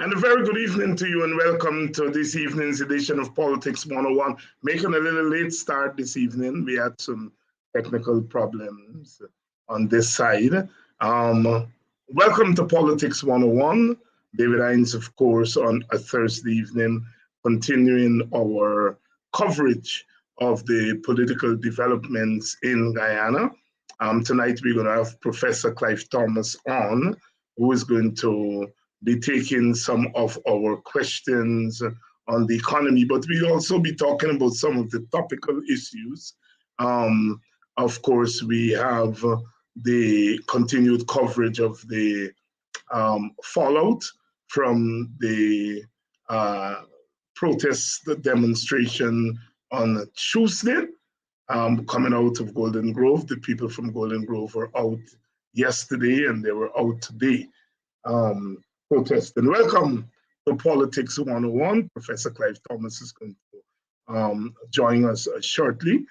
And a very good evening to you, and welcome to this evening's edition of Politics 101. Making a little late start this evening. We had some technical problems on this side. Welcome to Politics 101. David Hinds, of course, on a Thursday evening, continuing our coverage of the political developments in Guyana. Tonight, we're going to have Professor Clive Thomas on, who is going to be taking some of our questions on the economy, but we'll also be talking about some of the topical issues. Of course, we have the continued coverage of the fallout from the protest demonstration on Tuesday coming out of Golden Grove. The people from Golden Grove were out yesterday and they were out today. Protesting. Welcome to Politics 101. Professor Clive Thomas is going to join us shortly.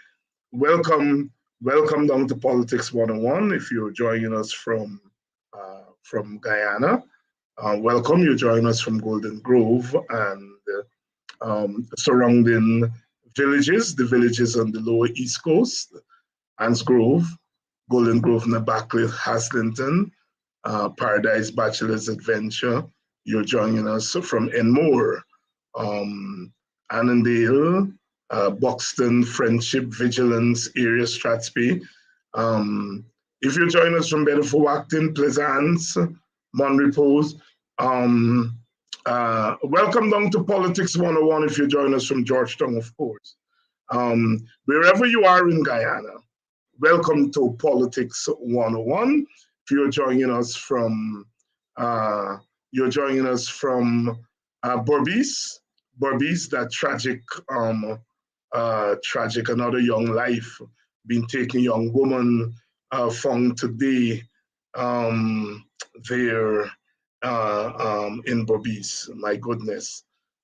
Welcome down to Politics 101. If you're joining us from Guyana, welcome. You're joining us from Golden Grove and surrounding villages, the villages on the lower East Coast, Anns Grove, Golden Grove, Nabaklit, Haslington, Paradise Bachelor's Adventure. You're joining us from Enmore, Annandale, Buxton, Friendship, Vigilance, area, Strathspey. If you're joining us from Bedford, Acton, Plaisance, Mon Repose, welcome down to Politics 101 if you're joining us from Georgetown, of course. Wherever you are in Guyana, welcome to Politics 101. If you're joining us from Berbice, that tragic another young life being taken, young woman found today there in Berbice. My goodness.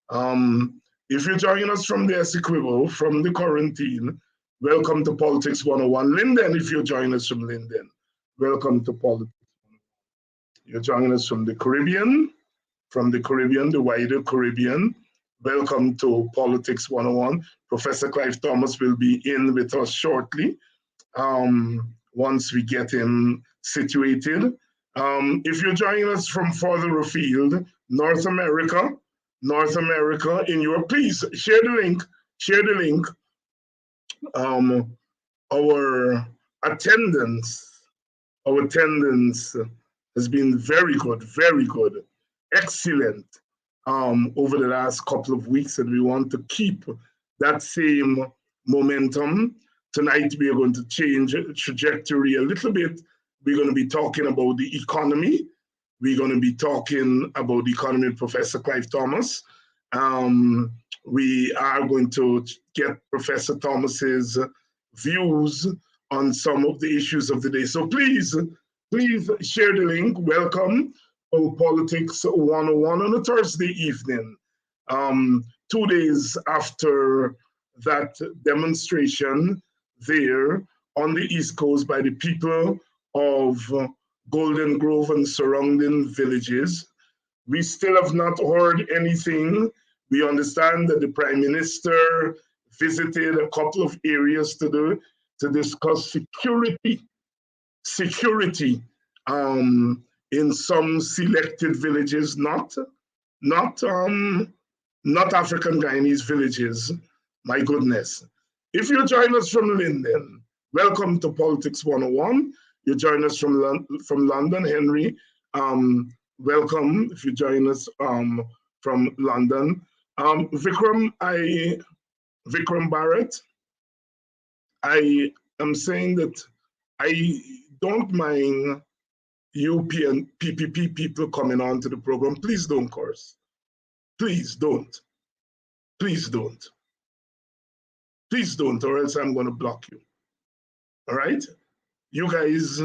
If you're joining us from the Essequibo, from the quarantine, welcome to Politics 101. Linden, if you're joining us from Linden, welcome to Politics. You're joining us from the Caribbean, the wider Caribbean. Welcome to Politics 101. Professor Clive Thomas will be in with us shortly once we get him situated. If you're joining us from further afield, North America, in Europe, please share the link. Our attendance has been very good, excellent over the last couple of weeks, and we want to keep that same momentum. Tonight we are going to change trajectory a little bit. We're going to be talking about the economy. We're going to be talking about the economy with Professor Clive Thomas. We are going to get Professor Thomas's views on some of the issues of the day. So please share the link. Welcome to Politics 101 on a Thursday evening, 2 days after that demonstration there on the East Coast by the people of Golden Grove and surrounding villages. We still have not heard anything. We understand that the Prime Minister visited a couple of areas to discuss security in some selected villages, not African Guyanese villages. My goodness. If you join us from Linden, welcome to Politics 101. You join us from London, Henry. Welcome if you join us from London. Vikram Barrett, I am saying that I don't mind UP and PPP people coming on to the program. Please don't curse. Please don't. Please don't. Please don't, or else I'm going to block you. All right? You guys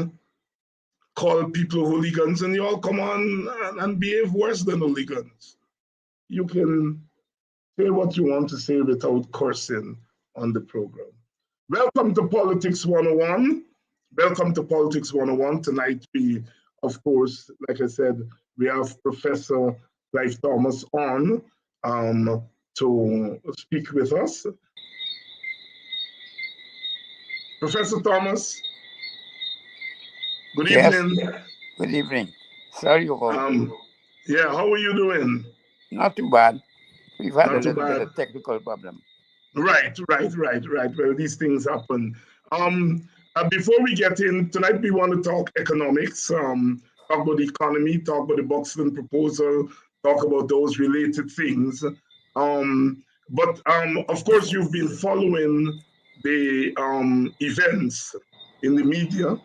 call people hooligans and you all come on and behave worse than hooligans. You can say what you want to say without cursing on the program. Welcome to Politics 101. Welcome to Politics 101. Tonight we, of course, like I said, we have Professor Clive Thomas on to speak with us. Professor Thomas, good evening. Good evening. Sorry about Yeah, how are you doing? Not too bad. We've had Not a too little bit bad. of technical problem. Right. Well, these things happen. Before we get in tonight, we want to talk economics, talk about the economy, talk about the Buxton proposal, talk about those related things. But of course, you've been following the events in the media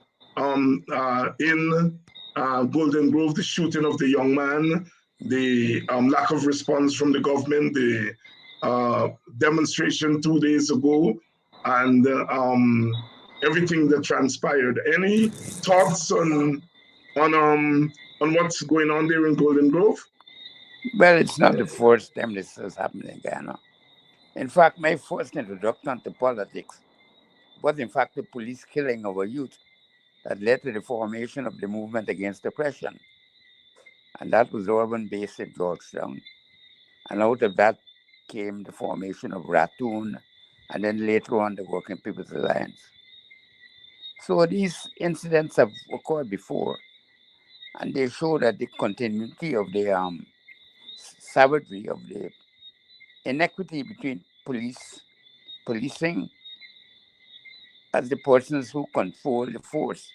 in Golden Grove, the shooting of the young man, the lack of response from the government, the demonstration 2 days ago, and everything that transpired. Any thoughts on what's going on there in Golden Grove? Well, it's not the first time this has happened in Ghana. In fact, my first introduction to politics was, in fact, the police killing of a youth that led to the formation of the movement against oppression. And that was urban based in Georgetown. And out of that came the formation of Ratoon, and then later on the Working People's Alliance. So these incidents have occurred before, and they show that the continuity of the savagery, of the inequity between policing as the persons who control the force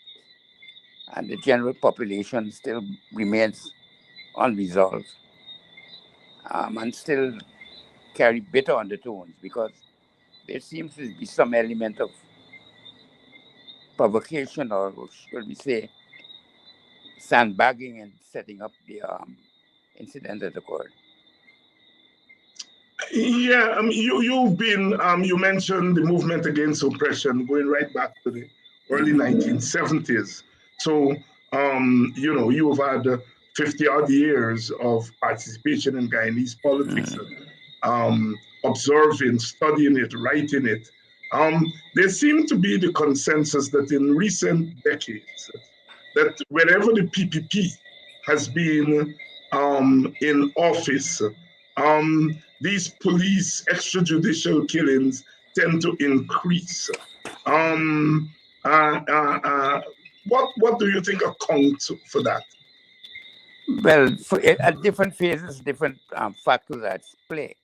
and the general population still remains unresolved, and still carry bitter undertones, because there seems to be some element of provocation, or should we say sandbagging, and setting up the incident that occurred. Yeah, you mentioned the movement against oppression going right back to the early 1970s. So you've had 50 odd years of participation in Guyanese politics, observing, studying it, writing it. There seemed to be the consensus that in recent decades, that wherever the PPP has been in office, these police extrajudicial killings tend to increase. Um, uh, uh, uh, what do you think accounts for that? Well, at different phases, different factors at play.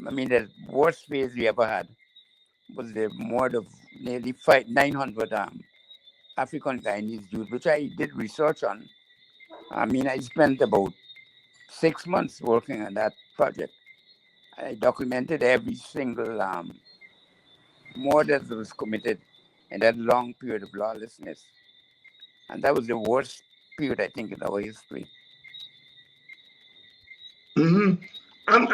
I mean, the worst phase we ever had was the murder of nearly 900 African Guyanese Jews, which I did research on. I mean, I spent about 6 months working on that project. I documented every single murder that was committed in that long period of lawlessness. And that was the worst period, I think, in our history. Mm-hmm. And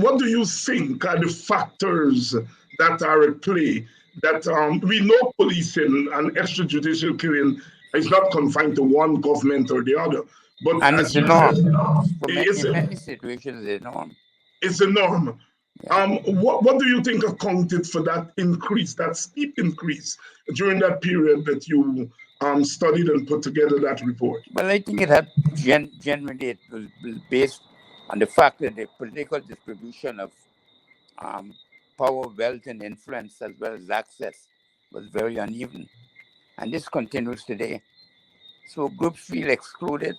what do you think are the factors that are at play? That we know policing and extrajudicial killing is not confined to one government or the other, but and it's the norm. in many situations, it's the norm. It's the norm. Yeah. What do you think accounted for that increase, that steep increase during that period that you studied and put together that report? Well, I think it had generally it was based on the fact that the political distribution of power, wealth, and influence, as well as access, was very uneven, and this continues today. So groups feel excluded.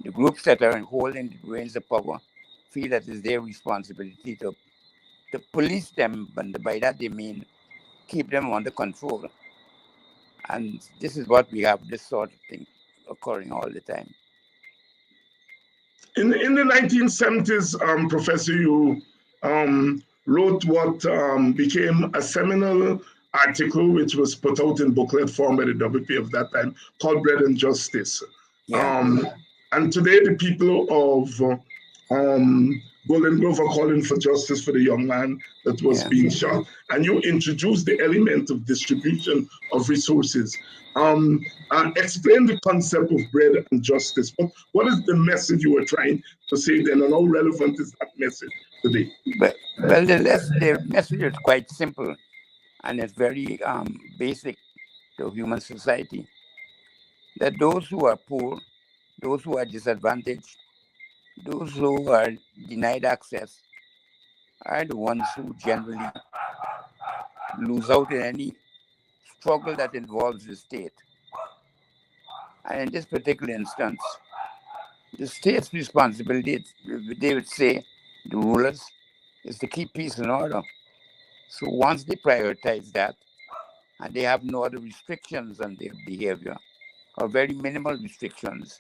The groups that are holding the reins of power feel that it's their responsibility to police them, and by that they mean keep them under control. And this is what we have, this sort of thing occurring all the time. In the 1970s, Professor, you wrote what became a seminal article, which was put out in booklet form by the WP of that time, called Bread and Justice. Yeah. And today, the people of Golden Grove are calling for justice for the young man that was being shot. And you introduced the element of distribution of resources. Explain the concept of bread and justice. What is the message you were trying to say then, and how relevant is that message today? Well, the message is quite simple, and it's very basic to human society. That those who are poor, those who are disadvantaged, those who are denied access, are the ones who generally lose out in any struggle that involves the state. And in this particular instance, the state's responsibility, they would say, the rulers, is to keep peace and order. So once they prioritize that, and they have no other restrictions on their behavior, or very minimal restrictions,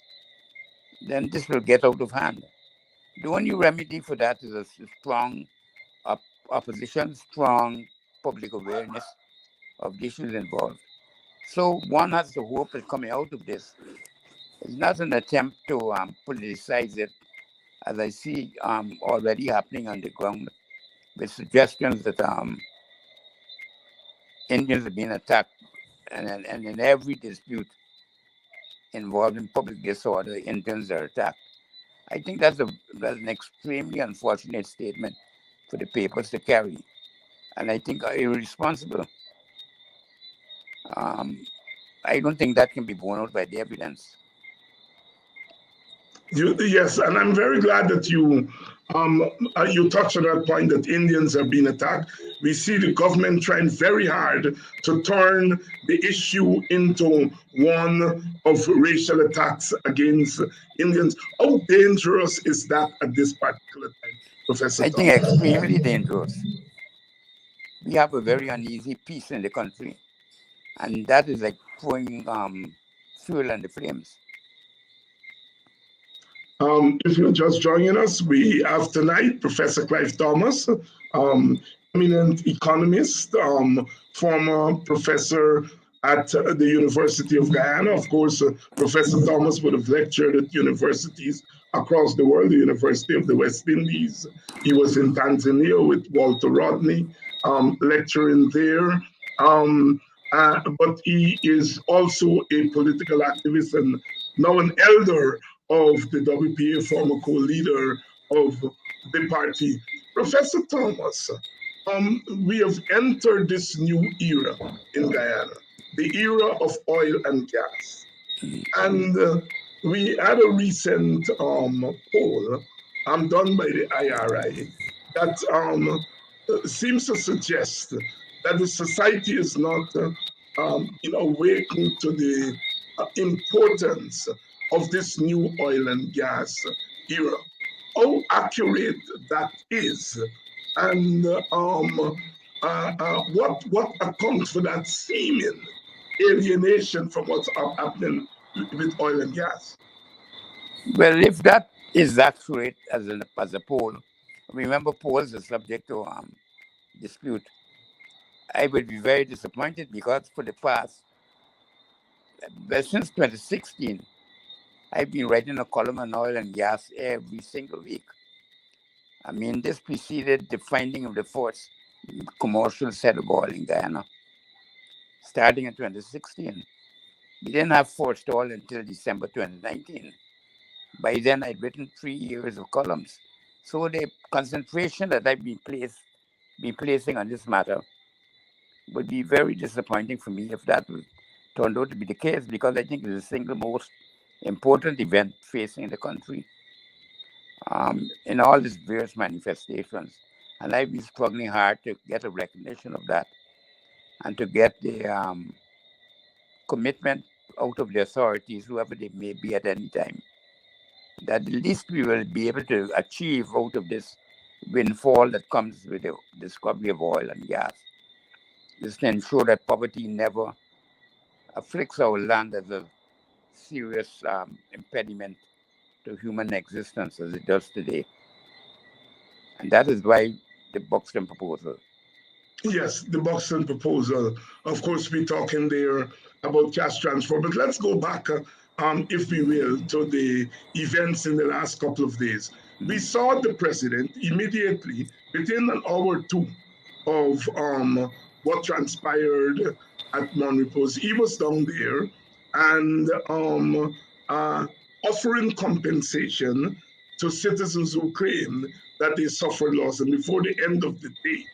then this will get out of hand. The only remedy for that is a strong opposition, strong public awareness of the issues involved. So one has to hope that coming out of this is not an attempt to politicize it, as I see already happening on the ground, with suggestions that Indians are being attacked, and in every dispute involving public disorder, Indians are attacked. I think that's an extremely unfortunate statement for the papers to carry, and I think irresponsible. I don't think that can be borne out by the evidence. Yes, and I'm very glad that you touched on that point that Indians are being attacked. We see the government trying very hard to turn the issue into one of racial attacks against Indians. How dangerous is that at this particular time, Professor I think Thomas? extremely dangerous. We have a very uneasy peace in the country, and that is like throwing fuel on the flames. If you're just joining us, we have tonight Professor Clive Thomas, eminent economist, former professor at the University of Guyana. Of course, Professor Thomas would have lectured at universities across the world, the University of the West Indies. He was in Tanzania with Walter Rodney, lecturing there. But he is also a political activist and now an elder of the WPA, former co-leader of the party. Professor Thomas, we have entered this new era in Guyana, the era of oil and gas. And we had a recent poll done by the IRI that seems to suggest that the society is not awakened to the importance of this new oil and gas era. How accurate that is, and what accounts for that seeming alienation from what's happening with oil and gas? Well, if that is accurate as a poll, remember polls are subject to dispute. I would be very disappointed because for the past, since 2016, I've been writing a column on oil and gas every single week. I mean, this preceded the finding of the first commercial set of oil in Guyana, starting in 2016. We didn't have forced oil until December 2019. By then, I'd written 3 years of columns. So the concentration that I've been placing on this matter would be very disappointing for me if that turned out to be the case, because I think it's the single most important event facing the country in all its various manifestations. And I've been struggling hard to get a recognition of that and to get the commitment out of the authorities, whoever they may be at any time, that at least we will be able to achieve out of this windfall that comes with the discovery of oil and gas, is to ensure that poverty never afflicts our land as a serious impediment to human existence as it does today. And that is why the Buxton proposal. Yes, the Buxton proposal. Of course, we're talking there about cash transfer, but let's go back, if we will, to the events in the last couple of days. We saw the president immediately, within an hour or two of what transpired at Mon Repos. He was down there and offering compensation to citizens who claimed that they suffered loss. And before the end of the day,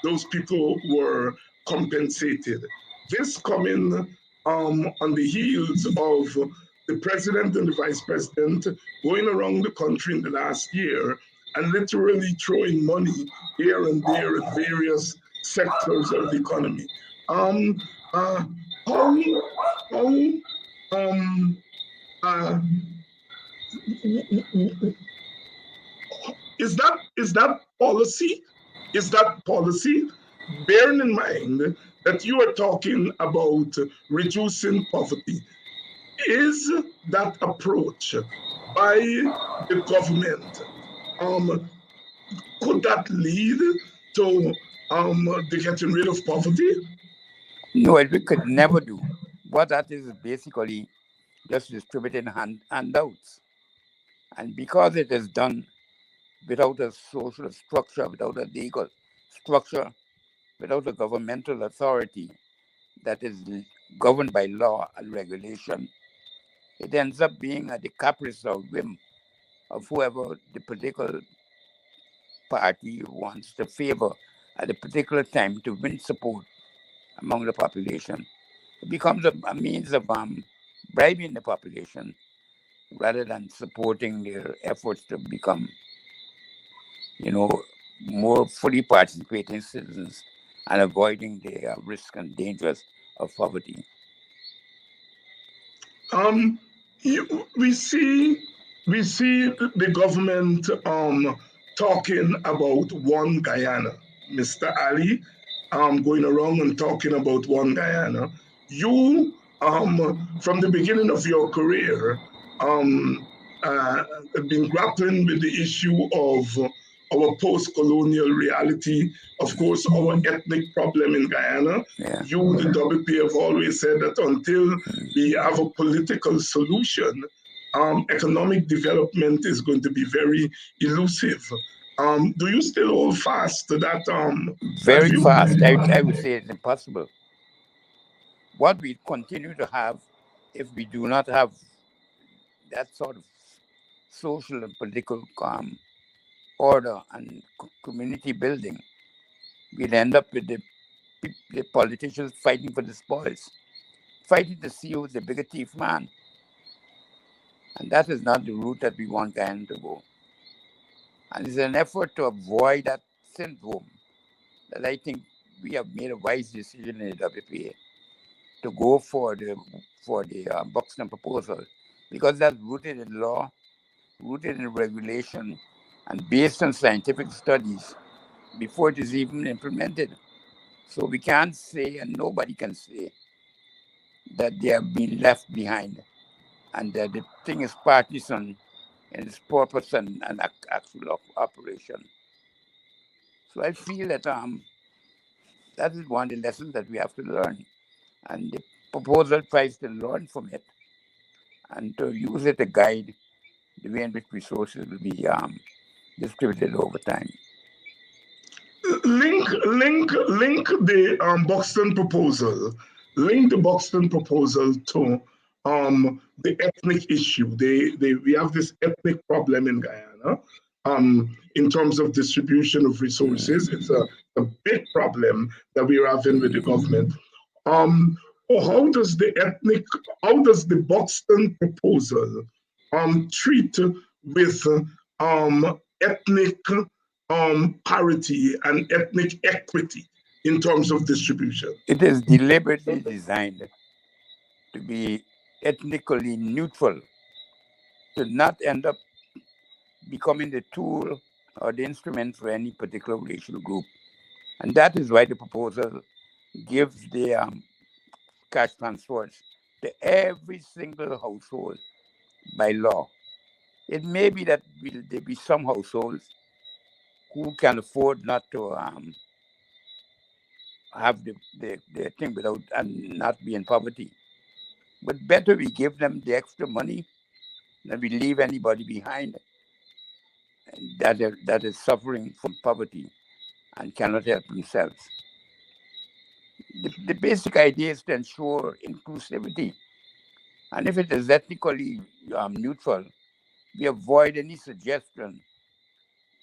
those people were compensated. This coming on the heels of the president and the vice president going around the country in the last year and literally throwing money here and there at various sectors of the economy. Um, uh, how, how, um, uh, is that policy? Is that policy? Bearing in mind that you are talking about reducing poverty, is that approach by the government, um, could that lead to the getting rid of poverty? No, we could never do. What that is basically just distributing handouts. And because it is done without a social structure, without a legal structure, without a governmental authority that is governed by law and regulation, it ends up being at the caprice or whim of whoever the political party wants to favor at a particular time to win support among the population. It becomes a means of bribing the population rather than supporting their efforts to become, more fully participating citizens and avoiding the risks and dangers of poverty. Um, we see the government talking about one Guyana. Mr. Ali, going around and talking about one Guyana. You, from the beginning of your career, um, have been grappling with the issue of our post-colonial reality, of course, our ethnic problem in Guyana. Yeah. You, the WP, have always said that until we have a political solution, economic development is going to be very elusive. Do you still hold fast to that Very view? fast. I would say it's impossible. What we continue to have if we do not have that sort of social and political order and community building, we'll end up with the politicians fighting for the spoils, fighting to see who's the bigger thief man. And that is not the route that we want Guyana to go. And it's an effort to avoid that syndrome that I think we have made a wise decision in the WPA to go for the Buxton proposal, because that's rooted in law, rooted in regulation, and based on scientific studies before it is even implemented. So we can't say, and nobody can say, that they have been left behind and that the thing is partisan in its purpose and actual operation. So I feel that that is one of the lessons that we have to learn. And the proposal tries to learn from it and to use it to guide the way in which resources will be distributed over time. Link the Buxton proposal. Link the Buxton proposal to the ethnic issue. We have this ethnic problem in Guyana. In terms of distribution of resources, it's a big problem that we're having with the government. How does the Buxton proposal treat with ethnic parity and ethnic equity in terms of distribution? It is deliberately designed to be ethnically neutral, to not end up becoming the tool or the instrument for any particular racial group. And that is why the proposal gives the cash transfers to every single household by law. It may be that there be some households who can afford not to have the thing without and not be in poverty. But better we give them the extra money than we leave anybody behind that is suffering from poverty and cannot help themselves. The basic idea is to ensure inclusivity. And if it is ethnically neutral, we avoid any suggestion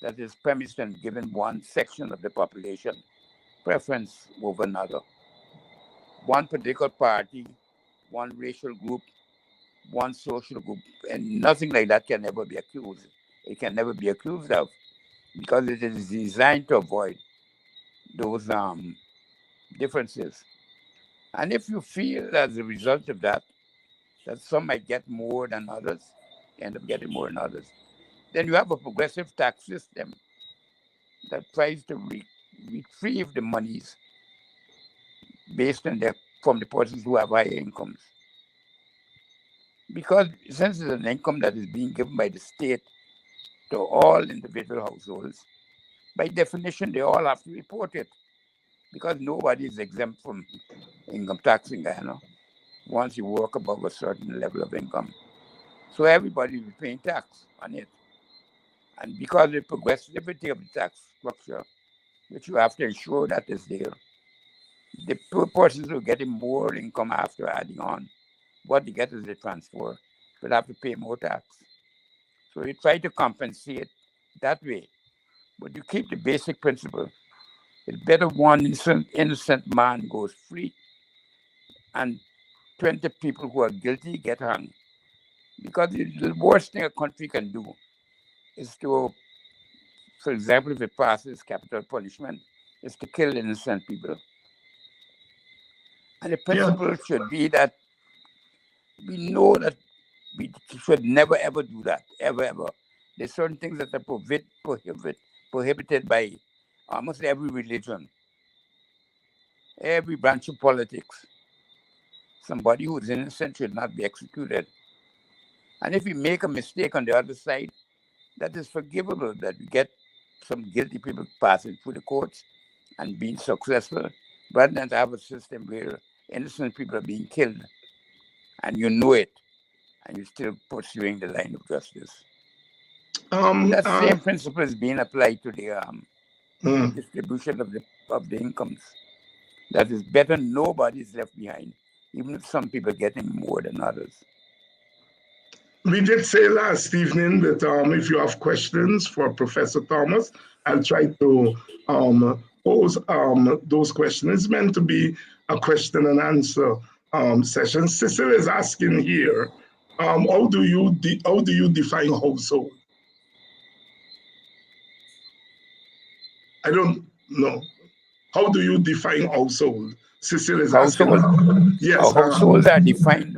that is premised on giving one section of the population preference over another. One particular party, one racial group one social group, and nothing like that can ever be accused. It can never be accused of because it is designed to avoid those differences. And if you feel as a result of that, that some might get more than others, end up getting more than others, then you have a progressive tax system that tries to retrieve the monies based on from the persons who have higher incomes. Because since it's an income that is being given by the state to all individual households, by definition, they all have to report it because nobody is exempt from income tax in Guyana once you work above a certain level of income. So everybody is paying tax on it. And because of the progressivity of the tax structure, which you have to ensure that is there, the poor persons who are getting more income after adding on, what they get is the transfer, will have to pay more tax. So you try to compensate that way, but you keep the basic principle. It's better one innocent man goes free and 20 people who are guilty get hung. Because the worst thing a country can do is to, for example, if it passes capital punishment, is to kill innocent people. And the principle should be that we know that we should never ever do that, ever. There's certain things that are prohibited by almost every religion, every branch of politics. Somebody who is innocent should not be executed. And if we make a mistake on the other side, that is forgivable, that we get some guilty people passing through the courts and being successful, rather than to have a system where innocent people are being killed and you know it and you're still pursuing the line of justice. That same principle is being applied to the distribution of the incomes. That is better nobody is left behind, even if some people are getting more than others. We did say last evening that if you have questions for Professor Thomas, I'll try to pose those questions. It's meant to be a question and answer session. Cecil is asking here, how do you define household? I don't know. How do you define household? Cecil is asking. Yes. Households are defined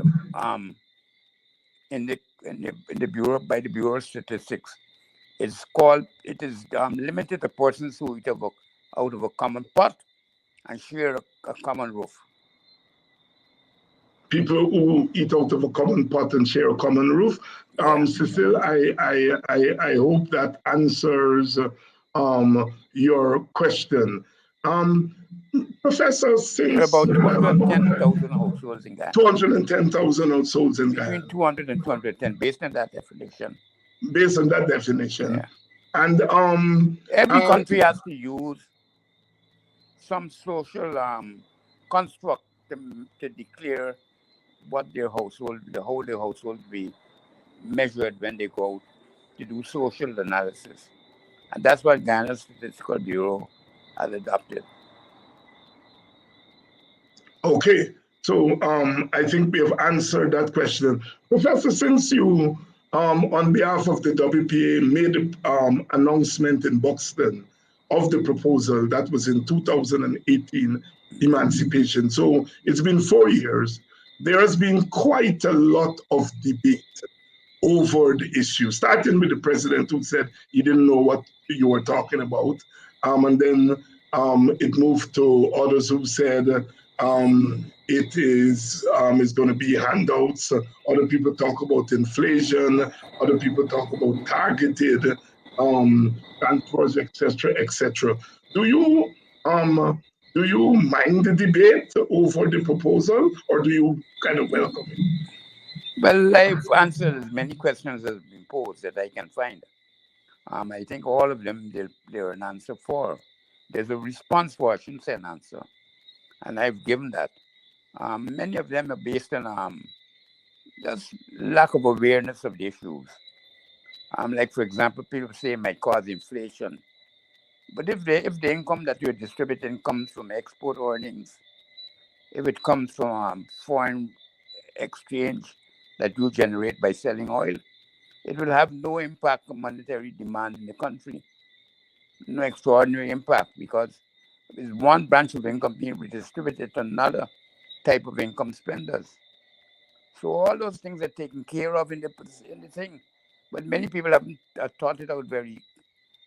in the Bureau by the Bureau of Statistics. It is limited to persons who eat out of a common pot and share a common roof. People who eat out of a common pot and share a common roof. Cecile, I hope that answers your question. Professor, since there are about 210,000 households in Ghana. 210,000 households in Ghana. Between 200 and 210, based on that definition. Based on that definition. Yeah. And every country has to use some social construct to declare what their household, how their household be measured when they go out to do social analysis. And that's what Ghana's Statistical Bureau has adopted. Okay, so I think we have answered that question. Professor, since you, on behalf of the WPA, made an announcement in Buxton of the proposal that was in 2018, emancipation. So it's been 4 years. There has been quite a lot of debate over the issue, starting with the president who said he didn't know what you were talking about. And then it moved to others who said it is going to be handouts. Other people talk about inflation. Other people talk about targeted transfers, etc., etc. Do you mind the debate over the proposal, or do you kind of welcome it? Well, I've answered as many questions as have been posed that I can find. I think all of them, they're an answer for. There's a response for, I shouldn't say an answer. And I've given that. Many of them are based on just lack of awareness of the issues. Like, for example, people say it might cause inflation. But if the income that you're distributing comes from export earnings, if it comes from foreign exchange, that you generate by selling oil, it will have no impact on monetary demand in the country, no extraordinary impact, because it's one branch of income being redistributed to another type of income spenders. So all those things are taken care of in the thing, but many people haven't thought it out very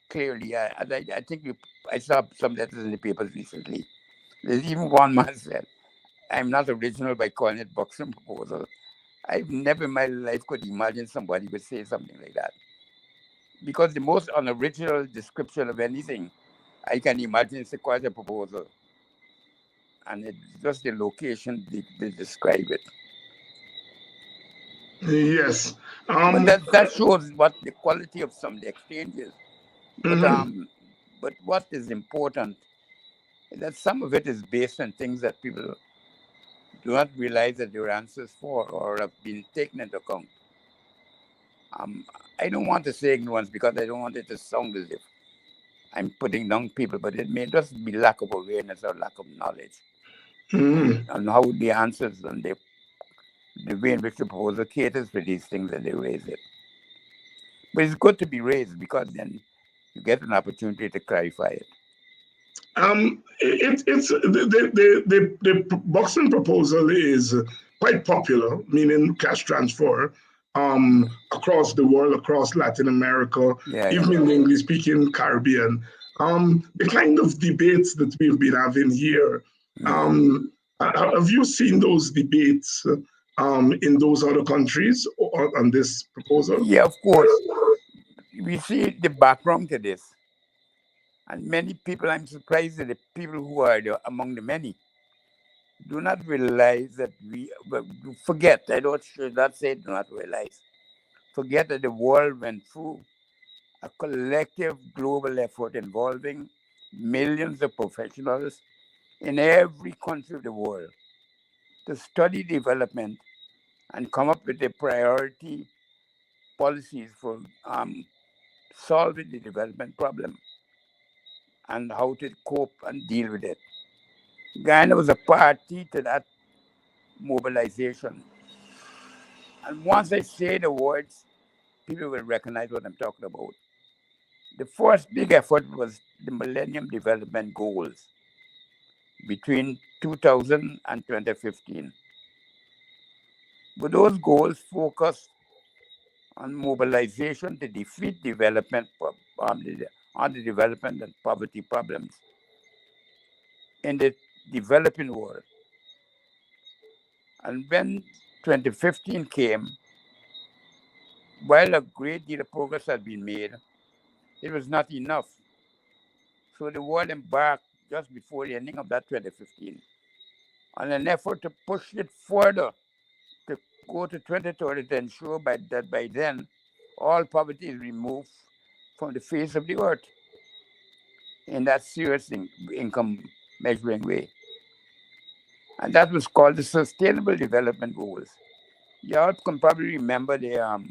clearly. I think I saw some letters in the papers recently. There's even one man said, "I'm not original by calling it Buxton proposal." I've never in my life could imagine somebody would say something like that, because the most unoriginal description of anything I can imagine is a quasi proposal, and it's just the location they describe it. Yes. But that shows what the quality of some of the exchanges. But Mhm. but what is important is that some of it is based on things that people do not realize that there are answers for or have been taken into account. Um, I don't want to say ignorance because I don't want it to sound as if I'm putting down people, but it may just be lack of awareness or lack of knowledge Mhm. on how the answers and the way in which the proposal caters for these things that they raise it. But it's good to be raised because then you get an opportunity to clarify it. It's the boxing proposal is quite popular, meaning cash transfer, across the world, across Latin America, Yeah, yeah. even in the English-speaking Caribbean. The kind of debates that we've been having here, Mm. have you seen those debates in those other countries on this proposal? Yeah, of course. We see the background to this. And many people, I'm surprised that the people who are among the many do not realize that forget, I don't should not say do not realize, forget that the world went through a collective global effort involving millions of professionals in every country of the world to study development and come up with the priority policies for solving the development problem and how to cope and deal with it. Ghana was a party to that mobilization. And once I say the words, people will recognize what I'm talking about. The first big effort was the Millennium Development Goals between 2000 and 2015. But those goals focused on mobilization to defeat on the development and poverty problems in the developing world. And when 2015 came, while a great deal of progress had been made, it was not enough. So the world embarked just before the ending of that 2015 on an effort to push it further to go to 2030 to ensure that by then all poverty is removed from the face of the earth in that serious income measuring way. And that was called the Sustainable Development Goals. You all can probably remember the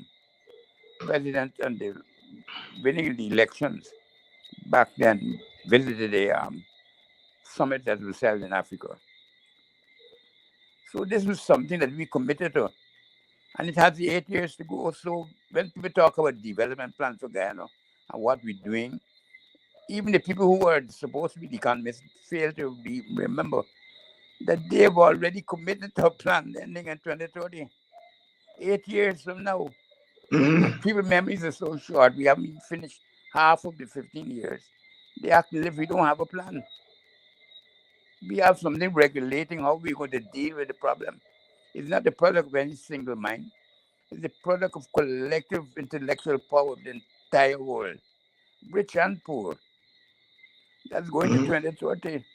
president and the winning the elections back then visited a summit that was held in Africa. So this was something that we committed to, and it has 8 years to go. So when people talk about development plans for Guyana and what we're doing, even the people who are supposed to be the economists fail to remember that they've already committed to a plan ending in 2030, 8 years from now. And Mhm. people's memories are so short. We haven't even finished half of the 15 years. They act as if we don't have a plan. We have something regulating how we're going to deal with the problem. It's not the product of any single mind. It's the product of collective intellectual power of the entire world, rich and poor. That's going to Mhm. 2030.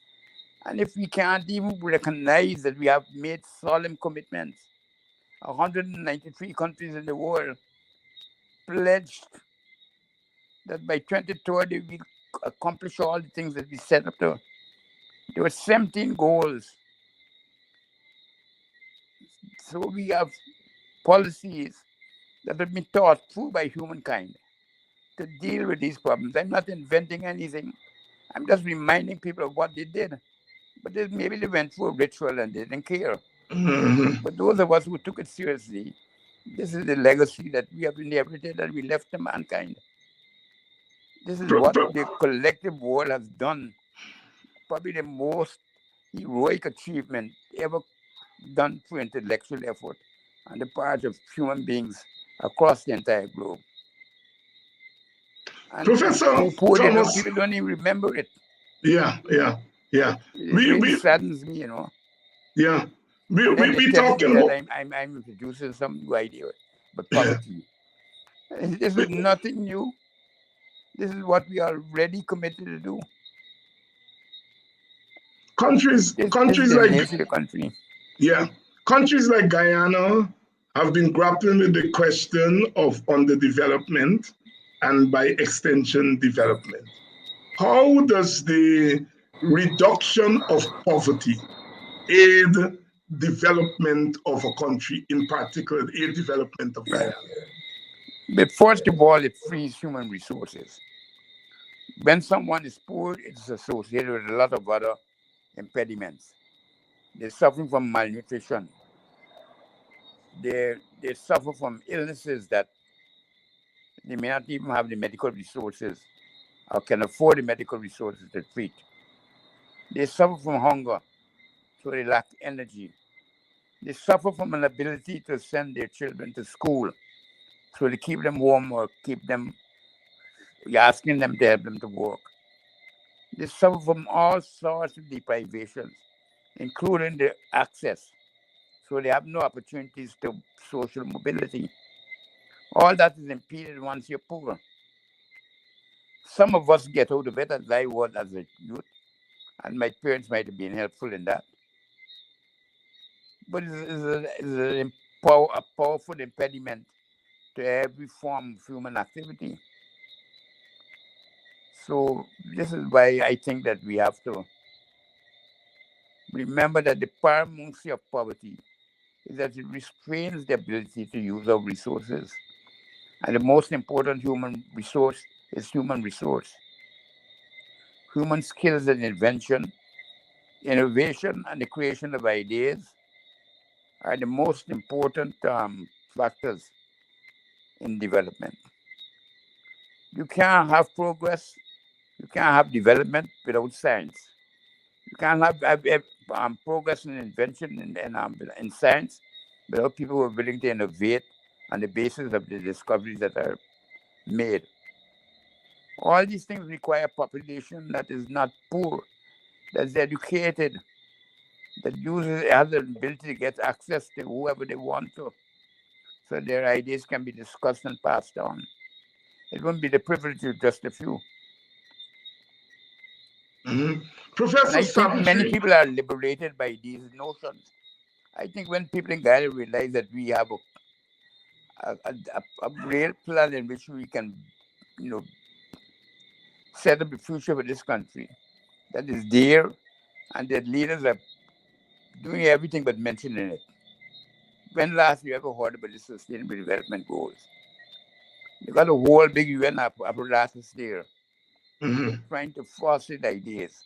And if we can't even recognize that we have made solemn commitments, 193 countries in the world pledged that by 2030 we accomplish all the things that we set up to. There were 17 goals. So we have policies that have been thought through by humankind to deal with these problems. I'm not inventing anything. I'm just reminding people of what they did. But maybe they went through a ritual and they didn't care. Mhm. But those of us who took it seriously This is the legacy that we have inherited and we left to mankind. This is Pro- what pro- the collective world has done. Probably the most heroic achievement ever done through intellectual effort on the part of human beings across the entire globe. And Professor poor Thomas, people don't even remember it. yeah, yeah, yeah. It We, really we, saddens me, you know. yeah. And then they're We telling me talking that about, I'm introducing some new idea, but yeah. poverty. This is nothing new. This is what we are already committed to do. This is Countries the like, nature of the country. yeah, countries like Guyana have been grappling with the question of underdevelopment and by extension development. How does the reduction of poverty aid development of a country, in particular, aid development of Yeah. Guyana? But first of all, it frees human resources. When someone is poor, it's associated with a lot of other impediments. They're suffering from malnutrition. They suffer from illnesses that they may not even have the medical resources or can afford the medical resources to treat. They suffer from hunger, so they lack energy. They suffer from an ability to send their children to school, so they keep them warm or keep them, you're asking them to help them to work. They suffer from all sorts of deprivations, including the access, so they have no opportunities to social mobility. All that is impeded once you're poor. Some of us get out of it, as I was as a youth, and my parents might have been helpful in that. But a powerful impediment to every form of human activity. So this is why I think that we have to remember that the paramountcy of poverty is that it restrains the ability to use our resources. And the most important human resource is human resource. Human skills and invention, innovation, and the creation of ideas are the most important factors in development. You can't have progress, you can't have development without science. You can't have progress and invention in science without people who are willing to innovate on the basis of the discoveries that are made. All these things require a population that is not poor, that's educated, that has the ability to get access to whoever they want to, so their ideas can be discussed and passed on. It wouldn't be the privilege of just a few. Mhm. And Professor I think many Savitri, people are liberated by these notions. I think when people in Ghana realize that we have a real plan in which we can, you know, set up the future for this country that is there, and that leaders are doing everything but mentioning it. When last you ever heard about the Sustainable Development Goals? You got a whole big UN apparatus there mhm, trying to foster the ideas.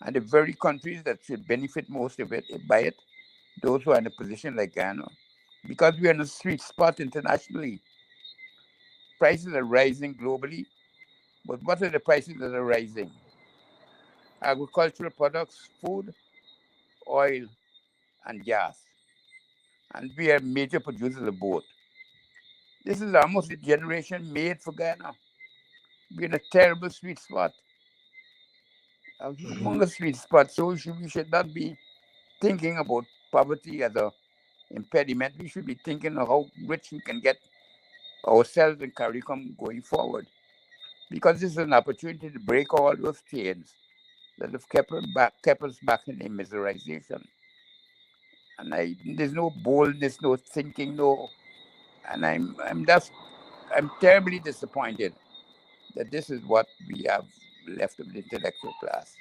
And the very countries that should benefit most of it by it, those who are in a position like Ghana, because we are in a sweet spot internationally. Prices are rising globally, but what are the prices that are rising? Agricultural products, food, oil, and gas. And we are major producers of both. This is almost a generation made for Ghana. We're in a terrible sweet spot, a mhm. humongous sweet spot. So we should not be thinking about poverty as a impediment. We should be thinking of how rich we can get ourselves and CARICOM going forward. Because this is an opportunity to break all those chains that have kept us back in immiserization. And there's no boldness, no thinking, no. And I'm terribly disappointed that this is what we have left of the intellectual class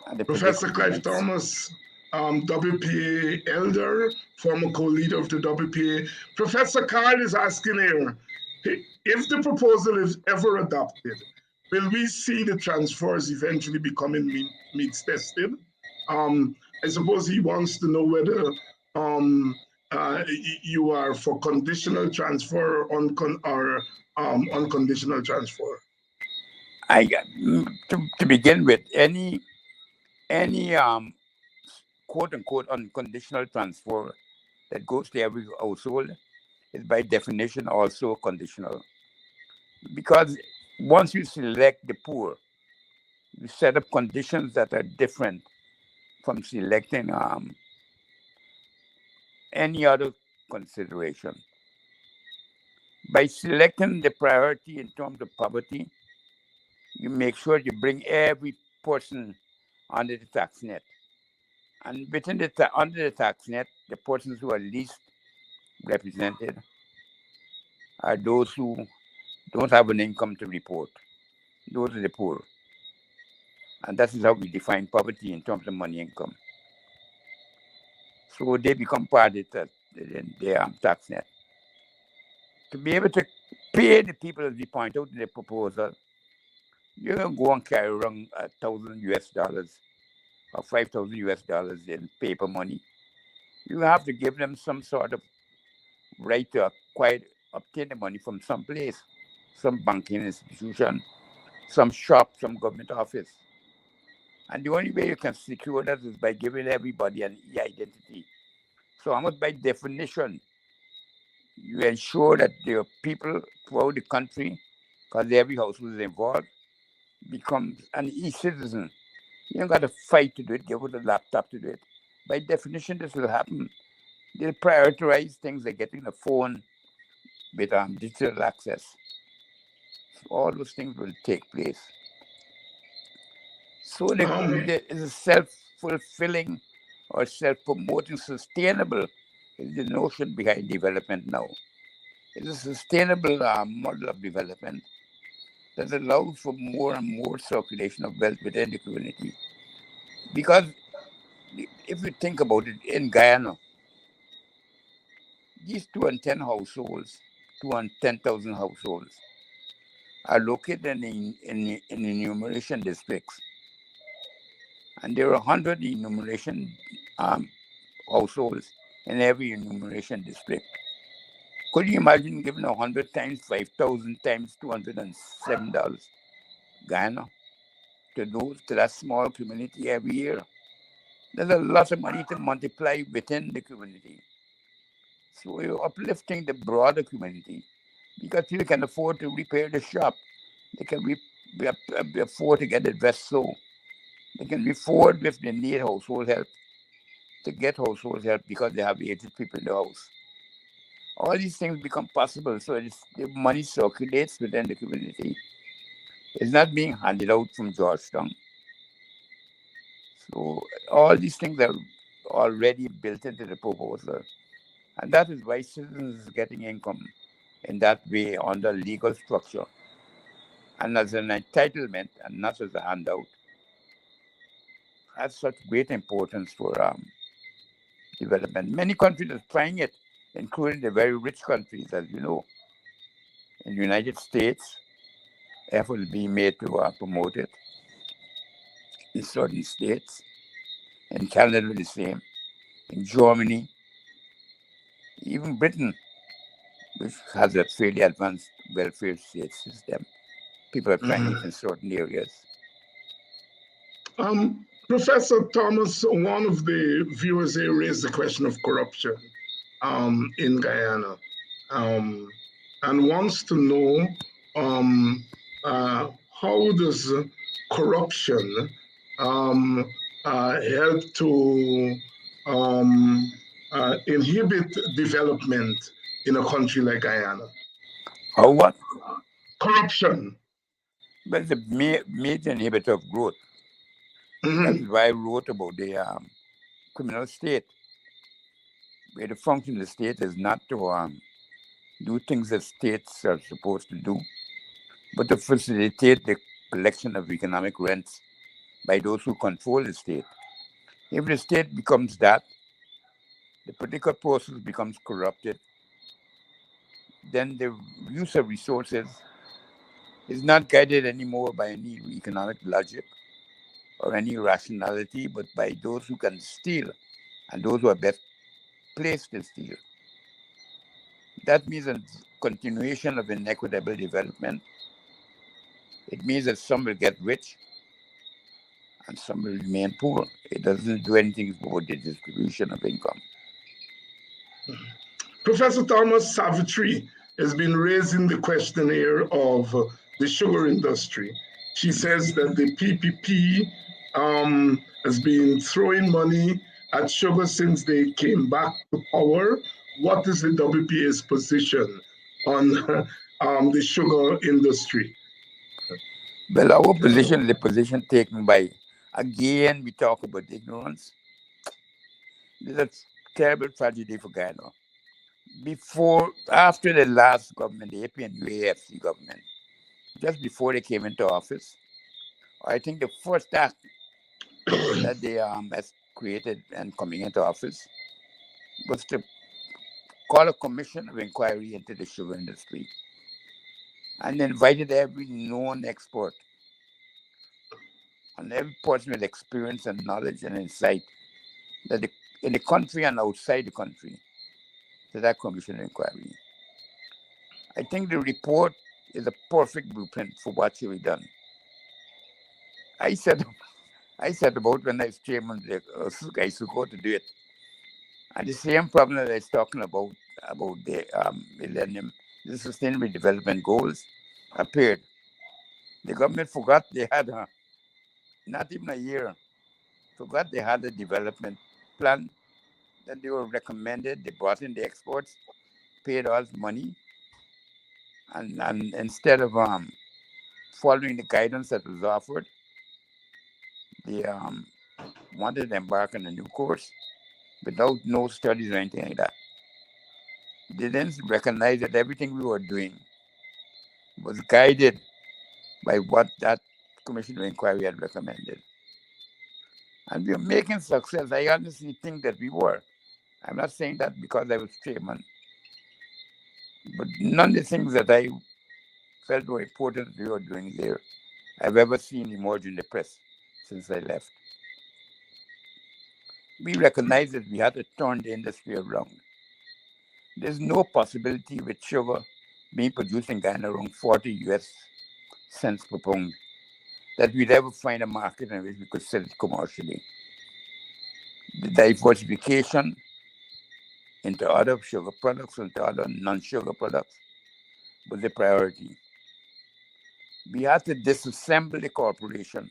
and the Professor political Clive elites. Thomas, WPA elder, former co-leader of the WPA. Professor Carl is asking here, if the proposal is ever adopted, will we see the transfers eventually becoming means tested? I suppose he wants to know whether you are for conditional transfer or unconditional transfer? To begin with, any quote unquote unconditional transfer that goes to every household is by definition also conditional. Because once you select the poor, you set up conditions that are different from selecting any other consideration. By selecting the priority in terms of poverty, you make sure you bring every person under the tax net. And under the tax net, the persons who are least represented are those who don't have an income to report. Those are the poor. And that is how we define poverty in terms of money income. So they become part of the tax net. To be able to pay the people, as we point out in the proposal, you're going to go and carry around $1,000 or $5,000 in paper money. You have to give them some sort of right to obtain the money from some place, some banking institution, some shop, some government office. And the only way you can secure that is by giving everybody an e-identity. So almost by definition, you ensure that the people throughout the country, because every household is involved, becomes an e-citizen. You don't got to fight to do it, give it a laptop to do it. By definition, this will happen. They'll prioritize things like getting a phone with digital access. So all those things will take place. So there is a self-fulfilling or self-promoting sustainable is the notion behind development now. It's a sustainable model of development that allows for more and more circulation of wealth within the community. Because if you think about it, in Guyana, these 210,000 households are located in enumeration districts. And there are 100 enumeration households in every enumeration district. Could you imagine giving 100 times 5,000 times $207 Guyana to that small community every year? There's a lot of money to multiply within the community. So you're uplifting the broader community because people can afford to repair the shop. They can afford to get a dress sew. They can afford, if they need household help, to get household help because they have aged people in the house. All these things become possible. So the money circulates within the community. It's not being handed out from Georgetown. So all these things are already built into the proposal. And that is why citizens are getting income in that way under legal structure and as an entitlement and not as a handout. Has such great importance for development. Many countries are trying it, including the very rich countries, as you know. In the United States, efforts being made to promote it. In certain states, in Canada, the same. In Germany, even Britain, which has a fairly advanced welfare state system. People are trying it in certain areas. Professor Thomas, one of the viewers here raised the question of corruption in Guyana and wants to know how does corruption help to inhibit development in a country like Guyana? How what? Corruption. Well, the major inhibitor of growth. That's why I wrote about the criminal state, where the function of the state is not to do things that states are supposed to do, but to facilitate the collection of economic rents by those who control the state. If the state becomes that, the political process becomes corrupted, then the use of resources is not guided anymore by any economic logic or any rationality, but by those who can steal and those who are best placed to steal. That means a continuation of inequitable development. It means that some will get rich and some will remain poor. It doesn't do anything about the distribution of income. Professor Thomas Savitri has been raising the question here of the sugar industry. She says that the PPP has been throwing money at sugar since they came back to power. What is the WPA's position on the sugar industry? Well, our position is the position taken by, again, we talk about ignorance. This is a terrible tragedy for Ghana. After the last government, the APNUAFC government, just before they came into office, I think the first act that they has created and coming into office was to call a commission of inquiry into the sugar industry and invited every known expert and every person with experience and knowledge and insight that in the country and outside the country to that commission of inquiry. I think the report is a perfect blueprint for what should be done. I said about when I was chairman, I used to go to do it. And the same problem that I was talking about the millennium, the sustainable development goals appeared. The government forgot they had not even a year, forgot they had a development plan that they were recommended. They brought in the experts, paid all the money, and instead of following the guidance that was offered, they wanted to embark on a new course without no studies or anything like that. They didn't recognize that everything we were doing was guided by what that commission of inquiry had recommended. And we are making success. I honestly think that we were. I'm not saying that because I was chairman, but none of the things that I felt were important that we were doing there I've ever seen emerge in the press since I left. We recognized that we had to turn the industry around. There's no possibility with sugar being produced in Ghana around 40 US cents per pound that we'd ever find a market in which we could sell it commercially. The diversification into other sugar products, into other non-sugar products, was the priority. We had to disassemble the corporation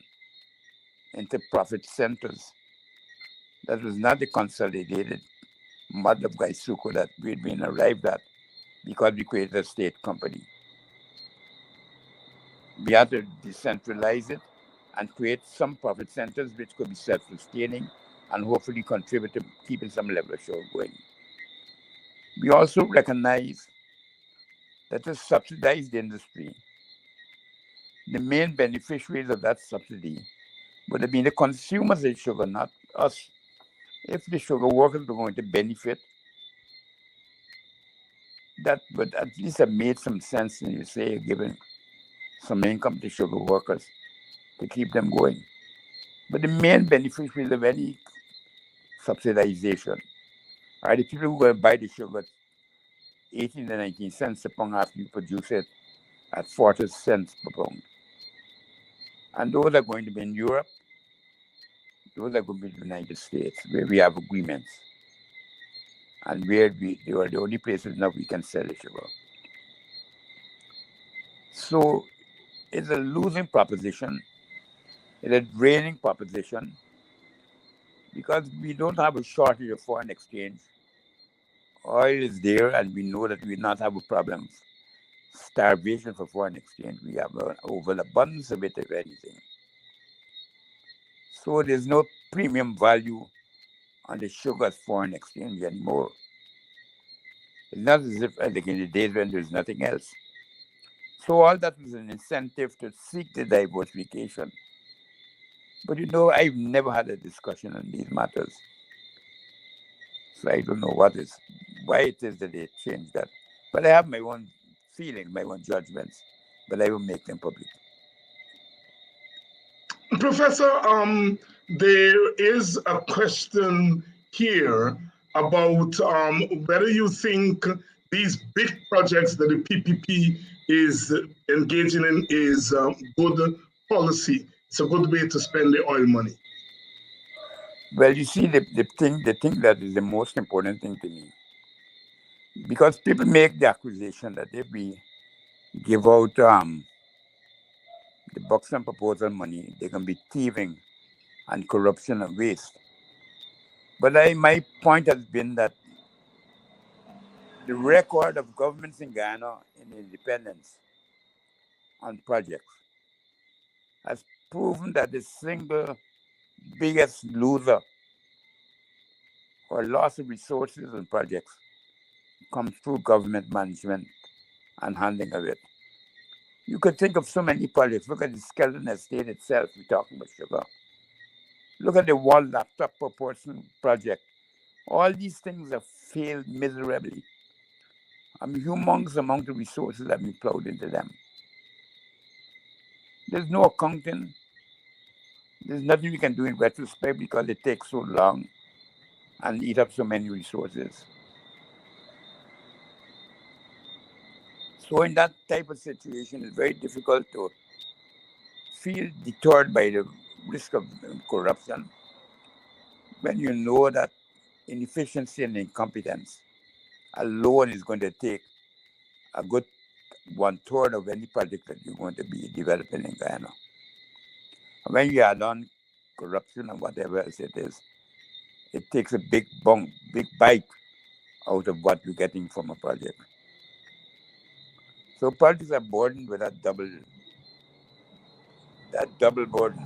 into profit centers. That was not the consolidated mud of Gaisuko that we'd been arrived at because we created a state company. We had to decentralize it and create some profit centers which could be self-sustaining and hopefully contribute to keeping some level of sugar going. We also recognize that to subsidize the industry, the main beneficiaries of that subsidy would have been the consumers of sugar, not us. If the sugar workers were going to benefit, that would at least have made some sense when you say you're giving some income to sugar workers to keep them going. But the main beneficiaries of any subsidization are the people who are going to buy the sugar at 18 to 19 cents a pound after you produce it at 40 cents per pound. And those are going to be in Europe, those are going to be in the United States, where we have agreements. And where they are the only places now we can sell the sugar. So it's a losing proposition, it's a draining proposition, because we don't have a shortage of foreign exchange. Oil is there, and we know that we not have a problem of starvation for foreign exchange. We have an overabundance of it, if anything. So there's no premium value on the sugar as foreign exchange anymore. It's not as if like in the days when there's nothing else. So all that was an incentive to seek the diversification. But I've never had a discussion on these matters. So I don't know why it is that they changed that. But I have my own feelings, my own judgments, but I will make them public. Professor, there is a question here about whether you think these big projects that the PPP is engaging in is good policy. It's a good way to spend the oil money. Well, you see, the thing that is the most important thing to me, because people make the accusation that if we give out the box and proposal money, they can be thieving and corruption and waste. But my point has been that the record of governments in Ghana in independence on projects has proven that the single biggest loser or loss of resources and projects comes through government management and handling of it. You could think of so many projects. Look at the skeleton estate itself. We're talking about sugar. Look at the one laptop proportion project. All these things have failed miserably. Humongous amount of resources have been plowed into them. There's no accounting. There's nothing we can do in retrospect because it takes so long and eat up so many resources. So in that type of situation, it's very difficult to feel deterred by the risk of corruption when you know that inefficiency and incompetence alone is going to take a good 1/3 of any project that you're going to be developing in Ghana. And when you add on corruption and whatever else it is, it takes a big bite out of what you're getting from a project. So projects are burdened with that double burden.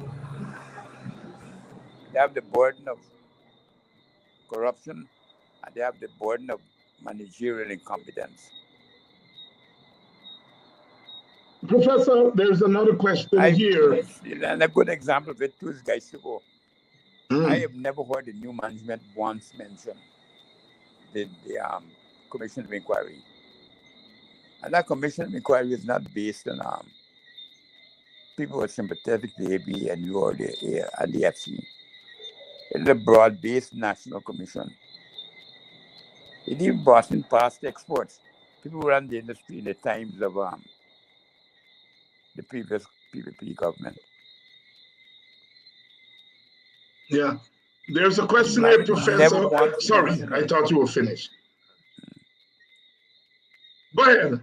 They have the burden of corruption and they have the burden of managerial incompetence. Professor, there's another question here. And a good example of it too is Gaisugo. I have never heard the new management once mention the Commission of Inquiry. And that Commission of Inquiry is not based on people who are sympathetic to AB and you or the FC. It is a broad-based national commission. It even brought in past experts. People who ran the industry in the times of the previous PPP government. Yeah. There's a question here, Professor. Sorry, I thought you were finished. Go ahead.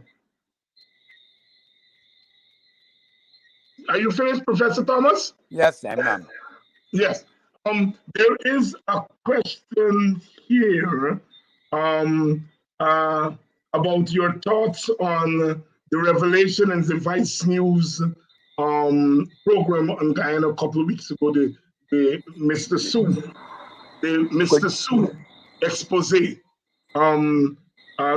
Are you finished, Professor Thomas? Yes, I am. Yes. There is a question here about your thoughts on the revelation in the Vice News program on Guyana a couple of weeks ago, the Mr. Sue expose.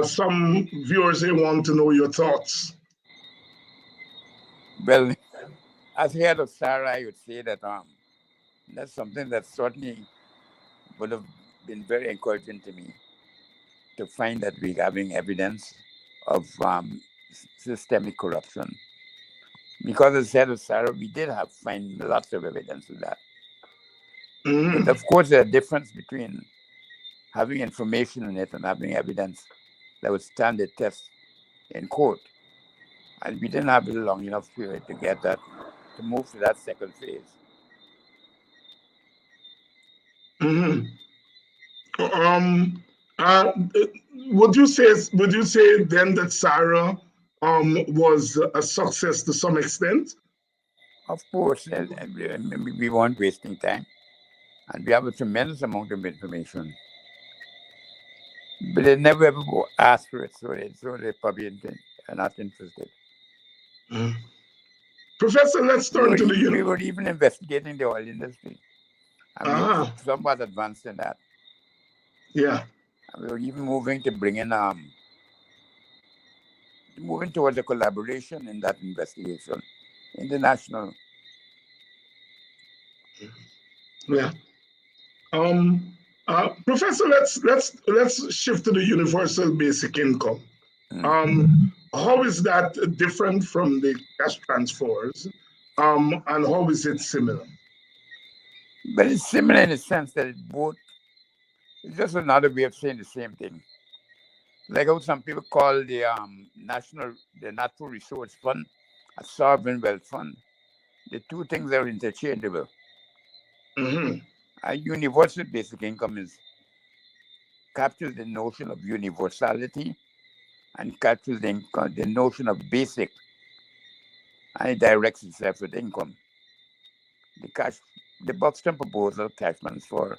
Some viewers here want to know your thoughts. Well, as head of Sarah, I would say that that's something that certainly would have been very encouraging to me to find that we're having evidence of systemic corruption. Because as head of Sarah, we did find lots of evidence of that. But of course, there's a difference between having information on it and having evidence that would stand the test in court. And we didn't have a long enough period to get that, to move to that second phase. Would you say then that Sarah was a success to some extent? Of course, we weren't wasting time. And we have a tremendous amount of information. But they never ever go ask for it, so they probably are not interested. Professor, let's turn to the... We were even investigating the oil industry. And we were somewhat advanced in that. Yeah. And we were even moving to bring in, moving towards a collaboration in that investigation, international. Yeah. Professor, let's shift to the universal basic income. How is that different from the cash transfers, and how is it similar? But it's similar in the sense that it's just another way of saying the same thing. Like how some people call the Natural Resource Fund a sovereign wealth fund. The two things are interchangeable. Mm-hmm. A universal basic income captures the notion of universality and captures the notion of basic, and it directs itself with income. The cash, the Buxton proposal, Cashman's for,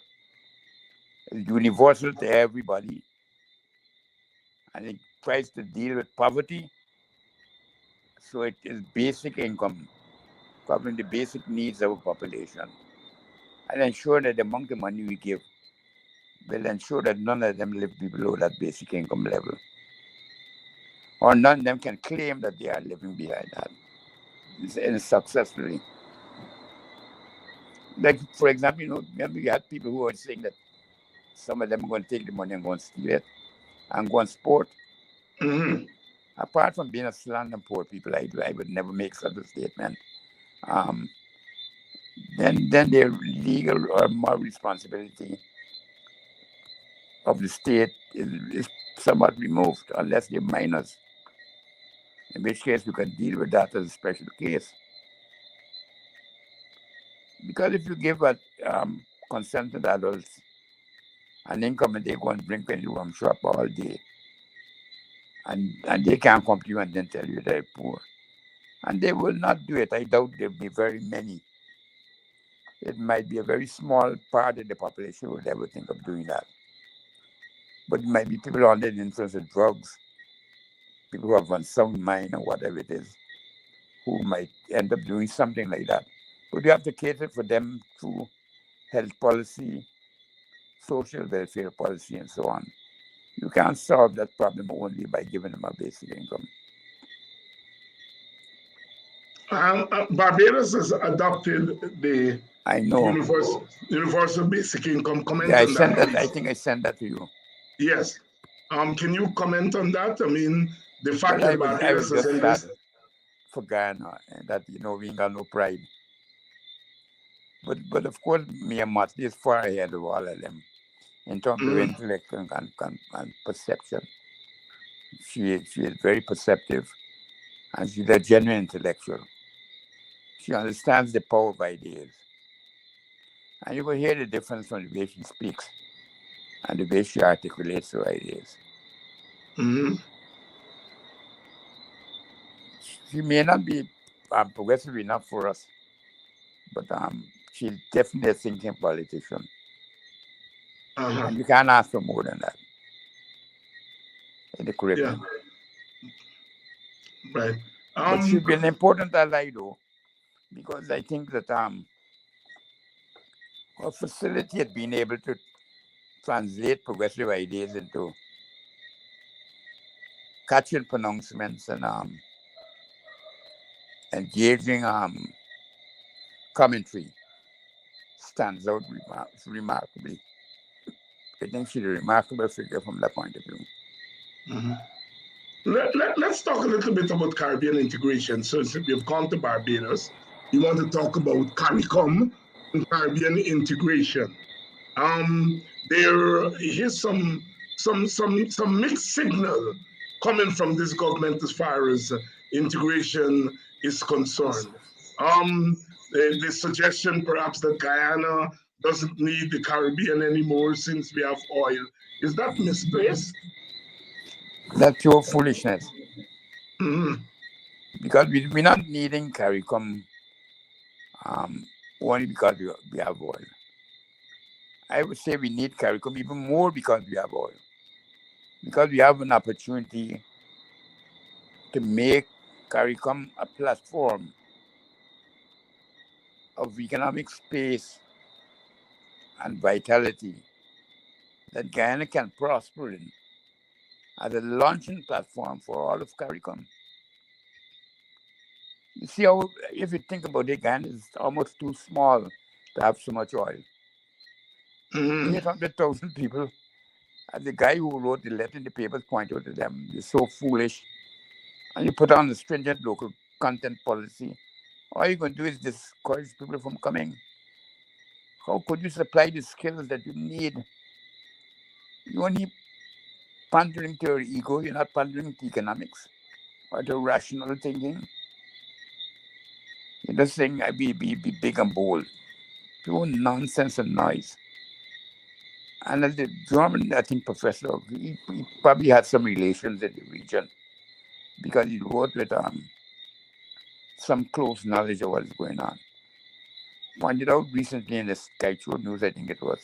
is universal to everybody, and it tries to deal with poverty. So it is basic income, covering the basic needs of a population, and ensure that the amount of money we give will ensure that none of them live below that basic income level, or none of them can claim that they are living behind that successfully. Like, for example, remember you had people who were saying that some of them are going to take the money and go and steal it and go and sport. Mm-hmm. Apart from being a slander poor people, I would never make such a statement. Um, then their legal or moral responsibility of the state is somewhat removed, unless they're minors, in which case we can deal with that as a special case. Because if you give consented adults an income and they go and drink in the rum shop all day, and they can't come to you and then tell you they're poor, and they will not do it. I doubt there'll be very many. It might be a very small part of the population who would ever think of doing that. But it might be people under the influence of drugs, people who have unsound mind or whatever it is, who might end up doing something like that. But you have to cater for them through health policy, social welfare policy, and so on. You can't solve that problem only by giving them a basic income. Barbados has adopted the I know. universal basic income. Yeah, Comment I on that, sent that. I please. think I sent that to you. Yes. Can you comment on that? I mean, the fact Well, that I was Barbados has just sad enlisted. for Ghana and that we ain't got no pride. But of course, Mia Motley is far ahead of all of them in terms of Mm-hmm. intellect and perception. She is very perceptive, and she's a genuine intellectual. She understands the power of ideas, and you will hear the difference from the way she speaks and the way she articulates her ideas. Mm-hmm. She may not be progressive enough for us, but she's definitely a thinking politician, Uh-huh. and you can't ask for more than that in the Yeah. Caribbean. Right. But she's been an important ally, though, because I think that her facility had been able to translate progressive ideas into catching pronouncements and engaging commentary stands out remarkably. I think she's a remarkable figure from that point of view. Mhm. Let's talk a little bit about Caribbean integration. So since we've gone to Barbados, we want to talk about CARICOM and Caribbean integration. There is some mixed signal coming from this government as far as integration is concerned. The suggestion perhaps that Guyana doesn't need the Caribbean anymore since we have oil. Is that misplaced? That's pure foolishness Mm-hmm. because we're not needing CARICOM um, only because we have oil. I would say we need CARICOM even more because we have oil, because we have an opportunity to make CARICOM a platform of economic space and vitality that Guyana can prosper in as a launching platform for all of CARICOM. You see how, if you think about it, Guyana is almost too small to have so much oil. Mm-hmm. 800,000 people, and the guy who wrote the letter in the papers pointed out to them, you're so foolish. And you put on a stringent local content policy. All you're going to do is discourage people from coming. How could you supply the skills that you need? You only pandering to your ego, you're not pandering to economics or to rational thinking. You're just saying, be big and bold. Pure nonsense and noise. And as the German, I think, professor, he probably had some relations in the region because he wrote with some close knowledge of what is going on. Pointed out recently in the Sky Show News, I think it was,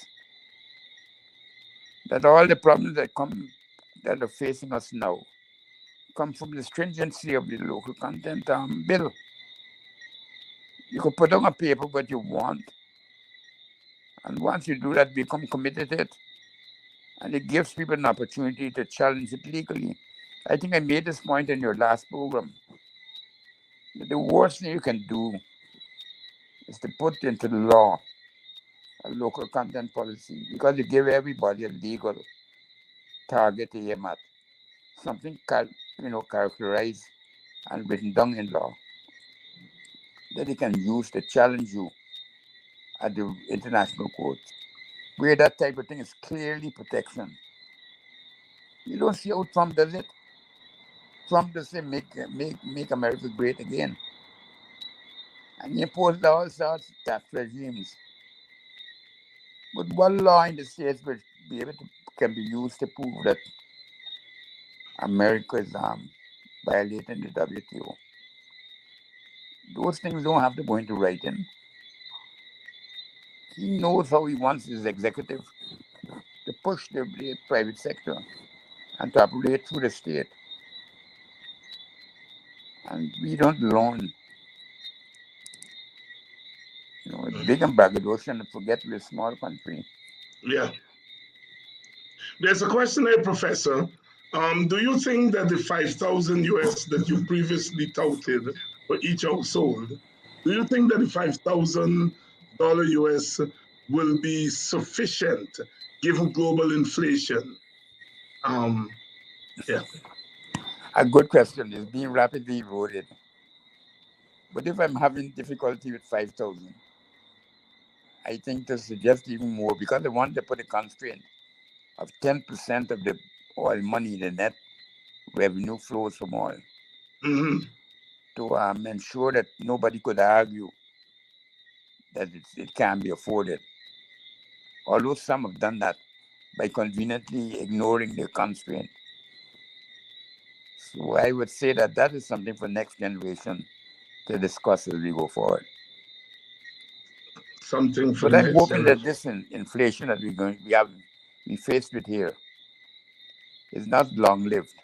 that all the problems that are facing us now come from the stringency of the local content bill. You could put on a paper what you want, and once you do that, become committed to it, and it gives people an opportunity to challenge it legally. I think I made this point in your last program. That the worst thing you can do is to put into law a local content policy because you give everybody a legal target to aim at, something characterized and written down in law that they can use to challenge you at the international court, where that type of thing is clearly protection. You don't see how Trump does it. Trump does say make America great again. And he imposed all sorts of tax regimes. But what law in the States will be able to can be used to prove that America is violating the WTO? Those things don't have to go into writing. He knows how he wants his executive to push the private sector and to operate through the state. And we don't learn. It's big and braggadocious and forget we're a small country. Yeah. There's a question here, Professor. Do you think that the 5,000 US that you previously touted for each household, do you think that the $5,000 US will be sufficient given global inflation? Yeah. A good question. It's being rapidly eroded. But if I'm having difficulty with 5,000, I think to suggest even more because I want to put a constraint of 10% of the oil money, the net revenue flows from oil, to ensure that nobody could argue that it can be afforded. Although some have done that by conveniently ignoring the constraint. So I would say that is something for next generation to discuss as we go forward. Something for But I'm next hoping that generation. this inflation that we faced with here is not long lived.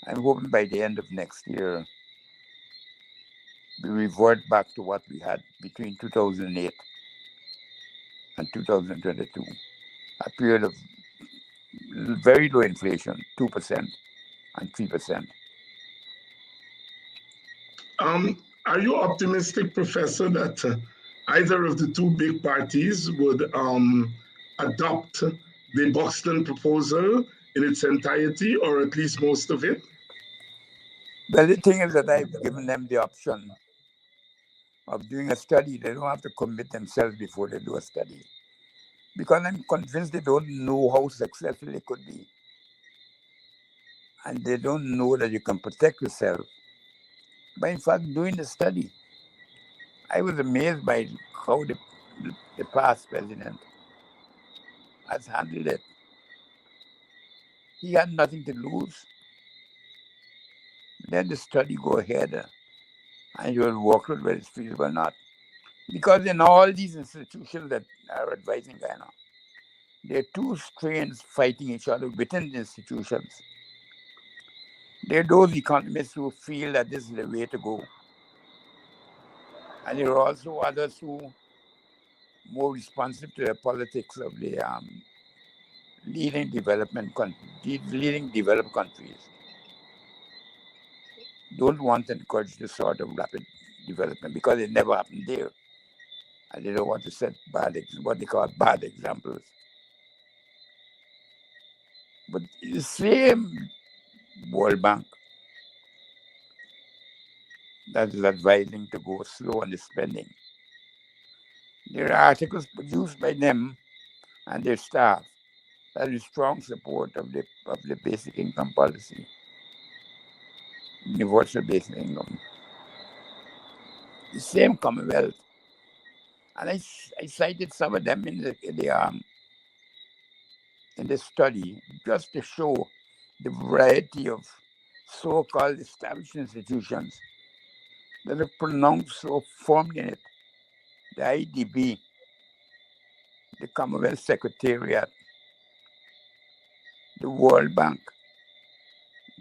I'm hoping by the end of next year we revert back to what we had between 2008 and 2022, a period of very low inflation, 2% and 3%. Are you optimistic, Professor, that either of the two big parties would adopt the Boston proposal in its entirety, or at least most of it? Well, the thing is that I've given them the option of doing a study. They don't have to commit themselves before they do a study. Because I'm convinced they don't know how successful it could be. And they don't know that you can protect yourself by, in fact, doing the study. I was amazed by how the past president has handled it. He had nothing to lose. Let the study go ahead and you'll work out whether it's feasible or not. Because in all these institutions that are advising Ghana, there are two strains fighting each other within the institutions. There are those economists who feel that this is the way to go. And there are also others who are more responsive to the politics of the leading developed countries. Don't want to encourage this sort of rapid development because it never happened there. And they don't want to set what they call bad examples. But the same World Bank that is advising to go slow on the spending. There are articles produced by them and their staff that is strong support of the basic income policy, universal basic income. The same Commonwealth, and I cited some of them in the study just to show the variety of so-called established institutions that are pronounced or formed in it. The IDB, the Commonwealth Secretariat, the World Bank,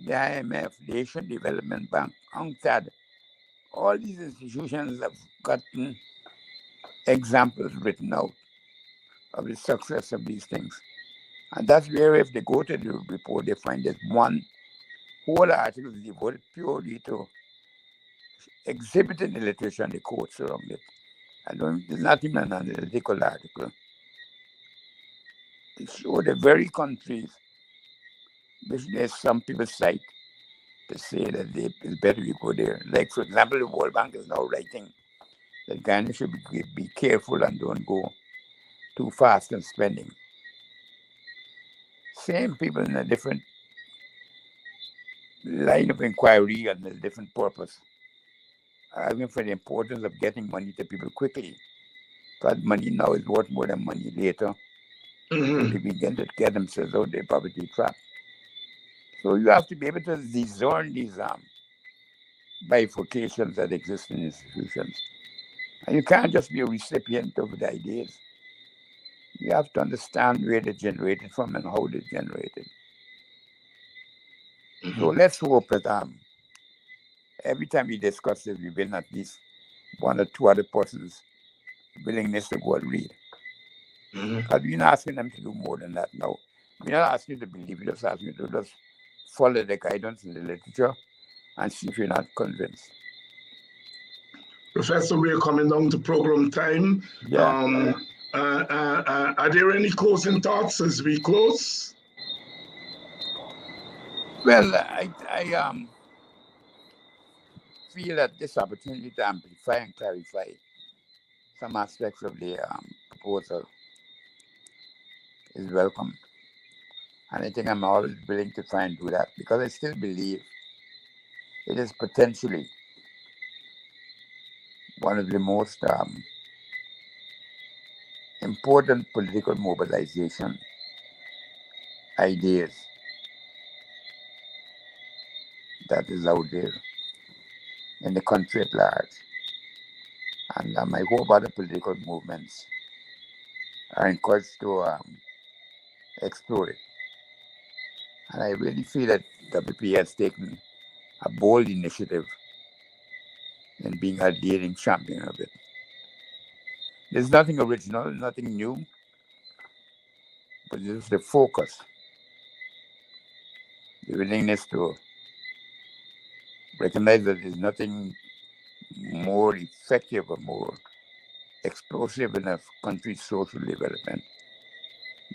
the IMF, the Asian Development Bank, UNCTAD. All these institutions have gotten examples written out of the success of these things. And that's where if they go to the report, they find that one whole article is devoted purely to exhibiting the literature and the quotes around it. There's not even an analytical article. They show the very countries which there's some people cite to say that it's better you go there. Like, for example, the World Bank is now writing that Ghana should be careful and don't go too fast in spending. Same people in a different line of inquiry and a different purpose, arguing for the importance of getting money to people quickly. Because money now is worth more than money later. So they begin to get themselves out of the poverty trap. So you have to be able to discern these bifurcations that exist in institutions. And you can't just be a recipient of the ideas. You have to understand where they're generated from and how they're generated. So let's hope that every time we discuss this, we win at least one or two other persons' willingness to go and read. Because we're not asking them to do more than that now. We're not asking you to believe, we're just asking you to just follow the guidance in the literature and see if you're not convinced. Professor, we're coming down to program time. Yeah. Are there any closing thoughts as we close? Well, I feel that this opportunity to amplify and clarify some aspects of the proposal is welcome. And I think I'm always willing to try and do that because I still believe it is potentially one of the most important political mobilization ideas that is out there in the country at large. And I hope other political movements are encouraged to explore it. And I really feel that WP has taken a bold initiative in being a leading champion of it. There's nothing original, nothing new, but this is the focus, the willingness to recognize that there's nothing more effective or more explosive in a country's social development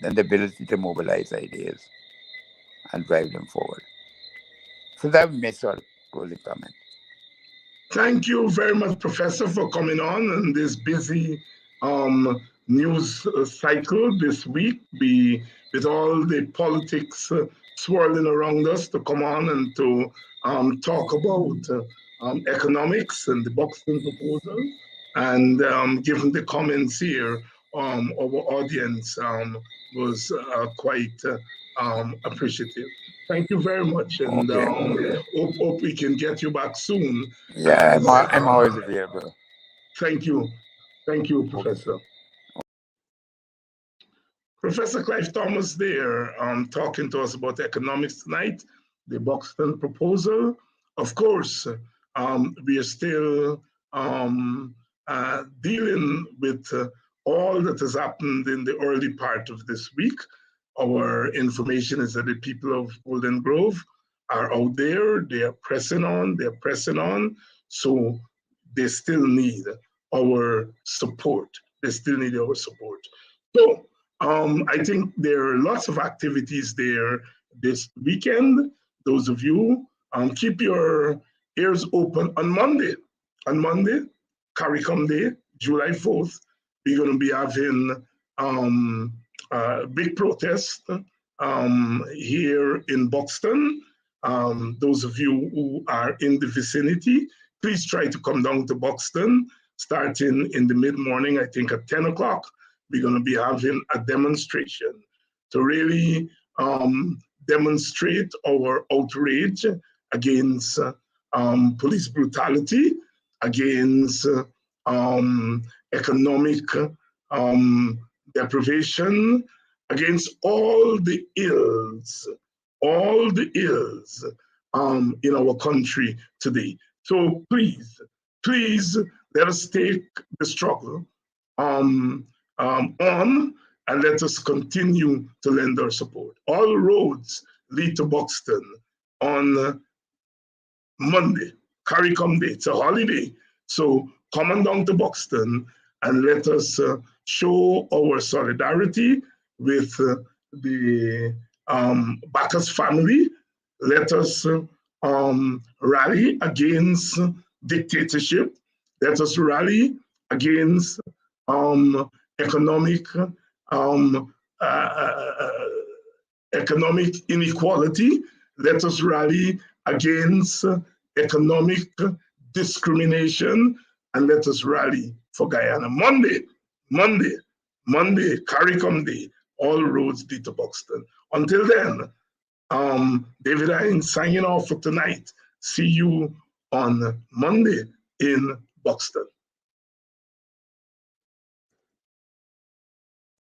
than the ability to mobilize ideas and drive them forward. So that makes our closing comment. Thank you very much, Professor, for coming on in this busy news cycle this week. With all the politics swirling around us, to come on and to talk about economics and the Buxton proposal. And given the comments here, our audience was quite appreciative. Thank you very much, and hope we can get you back soon. Yeah, I'm always available. Thank you, Professor. Professor Clive Thomas there, talking to us about economics tonight, the Buxton proposal. Of course, we are still dealing with all that has happened in the early part of this week. Our information is that the people of Golden Grove are out there, they are pressing on, so they still need our support. So I think there are lots of activities there this weekend. Those of you, keep your ears open on Monday. CARICOM Day, July 4th, we're going to be having big protest here in Buxton. Those of you who are in the vicinity, please try to come down to Buxton, starting in the mid-morning, I think at 10 o'clock. We're going to be having a demonstration to really demonstrate our outrage against police brutality, against economic deprivation, against all the ills in our country today. So please let us take the struggle on, and let us continue to lend our support. All roads lead to Buxton on Monday, CARICOM Day. It's a holiday. So come on down to Buxton and let us show our solidarity with the Bacchus family. Let us rally against dictatorship. Let us rally against economic inequality. Let us rally against economic discrimination, and let us rally for Guyana. Monday, CARICOM Day, all roads lead to Buxton. Until then, David Hinds signing off for tonight. See you on Monday in Buxton.